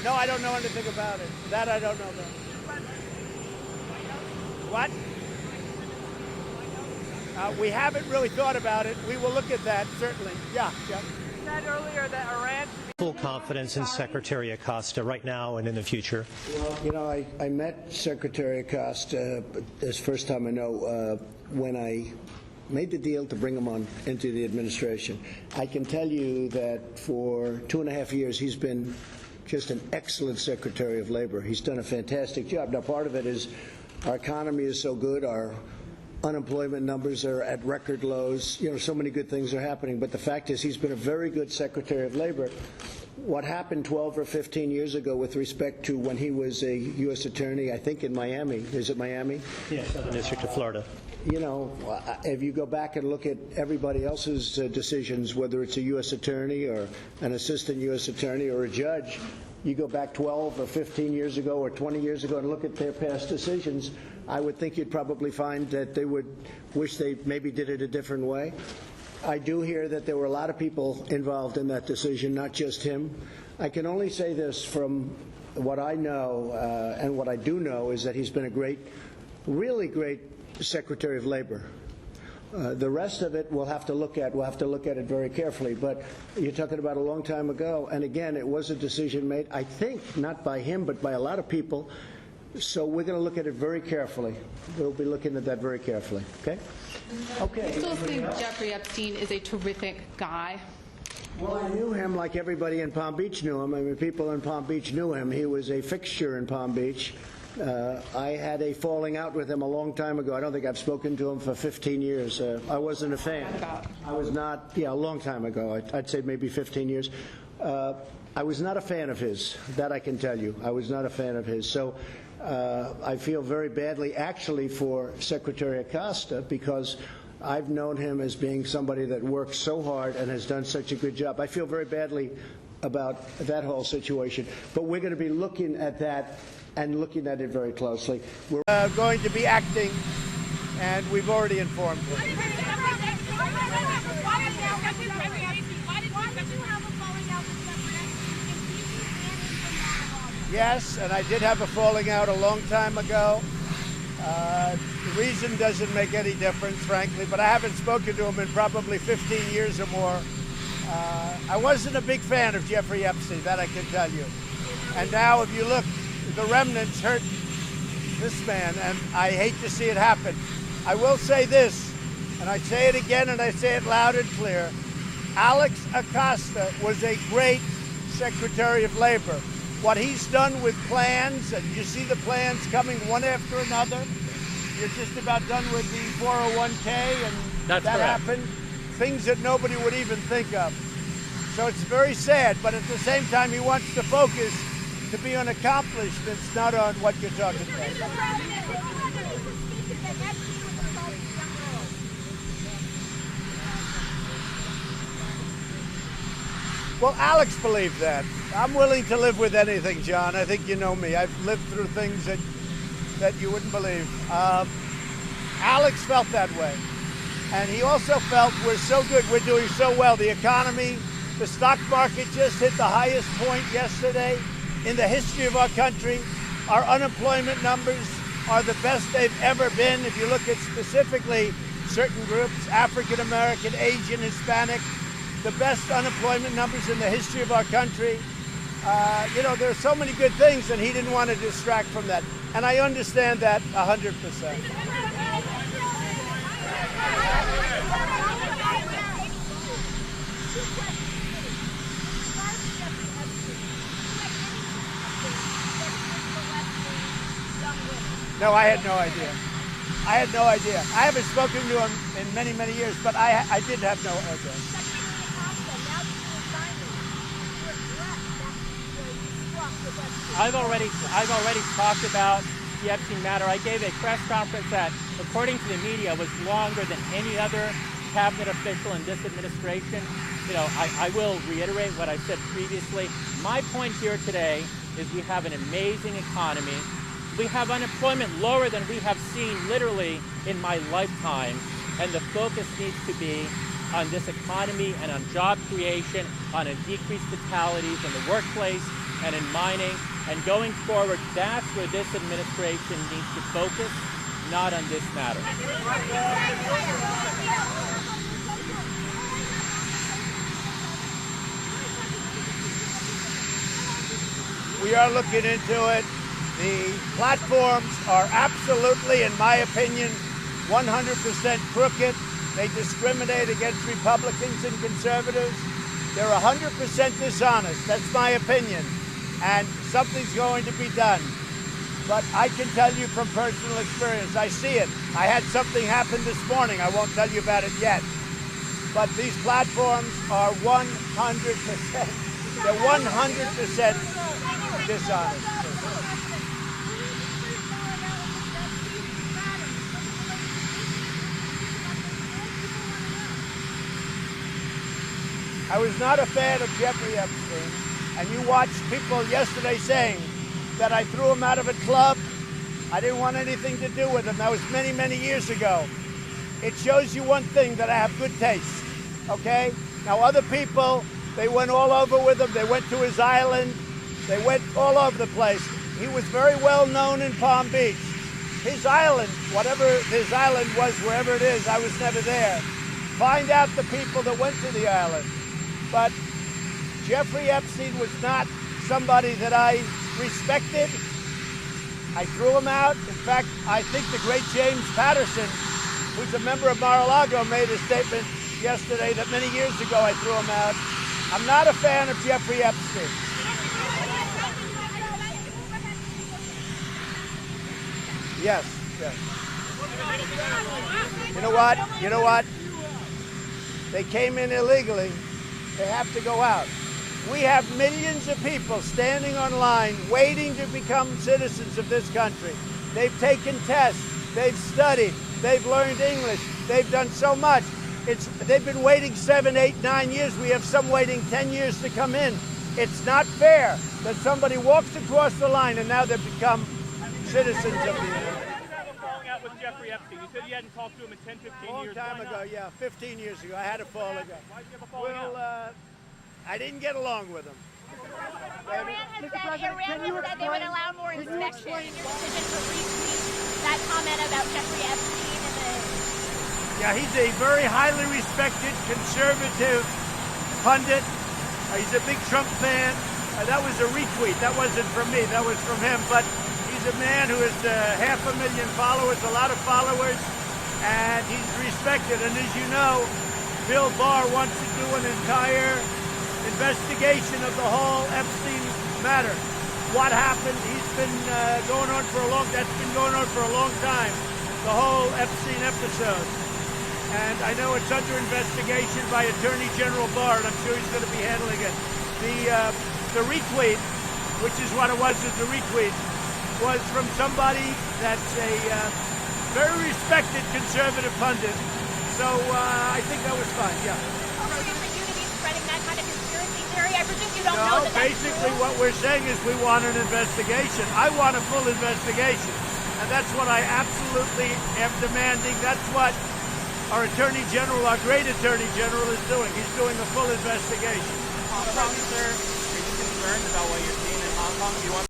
No, I don't know anything about it. That I don't know about. What? We haven't really thought about it. We will look at that, certainly. Yeah. You said earlier that Iran... Full confidence in Secretary Acosta right now and in the future. Well, you know, I met Secretary Acosta this first time I know when I made the deal to bring him on into the administration. I can tell you that for 2.5 years he's been just an excellent Secretary of Labor. He's done a fantastic job. Now, part of it is our economy is so good, our unemployment numbers are at record lows. You know, so many good things are happening. But the fact is he's been a very good Secretary of Labor. What happened 12 or 15 years ago with respect to when he was a U.S. attorney, I think in Miami. Is it Miami? Yes, Southern District of Florida. You know, if you go back and look at everybody else's decisions, whether it's a U.S. attorney or an assistant U.S. attorney or a judge, you go back 12 or 15 years ago or 20 years ago and look at their past decisions, I would think you'd probably find that they would wish they maybe did it a different way. I do hear that there were a lot of people involved in that decision, not just him. I can only say this from what I know, and what I do know is that he's been a great, really great Secretary of Labor. The rest of it we'll have to look at. We'll have to look at it very carefully. But you're talking about a long time ago, and again, it was a decision made, I think, not by him, but by a lot of people. So we're going to look at it very carefully. We'll be looking at that very carefully. Okay? Okay. I still think Jeffrey Epstein is a terrific guy. Well, I knew him like everybody in Palm Beach knew him. I mean, people in Palm Beach knew him. He was a fixture in Palm Beach. I had a falling out with him a long time ago. I don't think I've spoken to him for 15 years. I wasn't a fan. I was not, a long time ago. I'd say maybe 15 years. I was not a fan of his. That I can tell you. I was not a fan of his. So I feel very badly, actually, for Secretary Acosta because I've known him as being somebody that works so hard and has done such a good job. I feel very badly about that whole situation. But we're going to be looking at that and looking at it very closely. We're going to be acting, and we've already informed him. Yes, and I did have a falling out a long time ago. The reason doesn't make any difference, frankly, but I haven't spoken to him in probably 15 years or more. I wasn't a big fan of Jeffrey Epstein, that I can tell you. And now, if you look, the remnants hurt this man, and I hate to see it happen. I will say this, and I say it again, and I say it loud and clear. Alex Acosta was a great Secretary of Labor. What he's done with plans, and you see the plans coming one after another. You're just about done with the 401k, and That's that correct. happened. Things that nobody would even think of. So it's very sad, but at the same time, he wants to focus to be on accomplishments, not on what you're talking about. Well, Alex believed that. I'm willing to live with anything, John. I think you know me. I've lived through things that you wouldn't believe. Alex felt that way. And he also felt we're so good, we're doing so well. The economy, the stock market just hit the highest point yesterday in the history of our country. Our unemployment numbers are the best they've ever been. If you look at specifically certain groups, African American, Asian, Hispanic, the best unemployment numbers in the history of our country. You know, there are so many good things, and he didn't want to distract from that. And I understand that 100%. No, I had no idea. I had no idea. I haven't spoken to him in many, many years, but I did have no idea. I've already talked about the Epstein matter. I gave a press conference that, according to the media, was longer than any other cabinet official in this administration. You know, I will reiterate what I said previously. My point here today is we have an amazing economy. We have unemployment lower than we have seen literally in my lifetime. And the focus needs to be on this economy and on job creation, on a decreased fatalities in the workplace, and in mining. And going forward, that's where this administration needs to focus, not on this matter. We are looking into it. The platforms are absolutely, in my opinion, 100% crooked. They discriminate against Republicans and conservatives. They're 100% dishonest. That's my opinion. And something's going to be done. But I can tell you from personal experience, I see it. I had something happen this morning. I won't tell you about it yet. But these platforms are 100%. They're 100% dishonest. I was not a fan of Jeffrey Epstein, and you watched people yesterday saying that I threw him out of a club. I didn't want anything to do with him. That was many, many years ago. It shows you one thing, that I have good taste, okay? Now, other people, they went all over with him. They went to his island. They went all over the place. He was very well known in Palm Beach. His island, whatever his island was, wherever it is, I was never there. Find out the people that went to the island. But Jeffrey Epstein was not somebody that I respected. I threw him out. In fact, I think the great James Patterson, who's a member of Mar-a-Lago, made a statement yesterday that many years ago I threw him out. I'm not a fan of Jeffrey Epstein. Yes, yes. You know what? You know what? They came in illegally. They have to go out. We have millions of people standing online waiting to become citizens of this country. They've taken tests. They've studied. They've learned English. They've done so much. They've been waiting 7, 8, 9 years. We have some waiting 10 years to come in. It's not fair that somebody walks across the line and now they've become citizens of the United States. Falling out with Jeffrey Epstein. You said you hadn't talked to him in 10, 15 years. Long time ago, yeah, 15 years ago. I had a fall ago. Why did you have a falling out? I didn't get along with him. Iran has said they would allow more inspection. Your decision to retweet that comment about Jeffrey Epstein and the... Yeah, he's a very highly respected conservative pundit. He's a big Trump fan. That was a retweet. That wasn't from me. That was from him. But he's a man who has 500,000 followers, a lot of followers, and he's respected. And as you know, Bill Barr wants to do an entire investigation of the whole Epstein matter. What happened? He's been that's been going on for a long time. The whole Epstein episode. And I know it's under investigation by Attorney General Barr, and I'm sure he's going to be handling it. The retweet, which is what it was as a retweet, was from somebody that's a very respected conservative pundit. So I think that was fine, yeah. Spreading that kind of conspiracy theory. I presume you don't know that basically what we're saying is we want an investigation. I want a full investigation. And that's what I absolutely am demanding. That's what our Attorney General, our great Attorney General, is doing. He's doing a full investigation. Sir, are you concerned about what you're seeing in Hong Kong? Do you want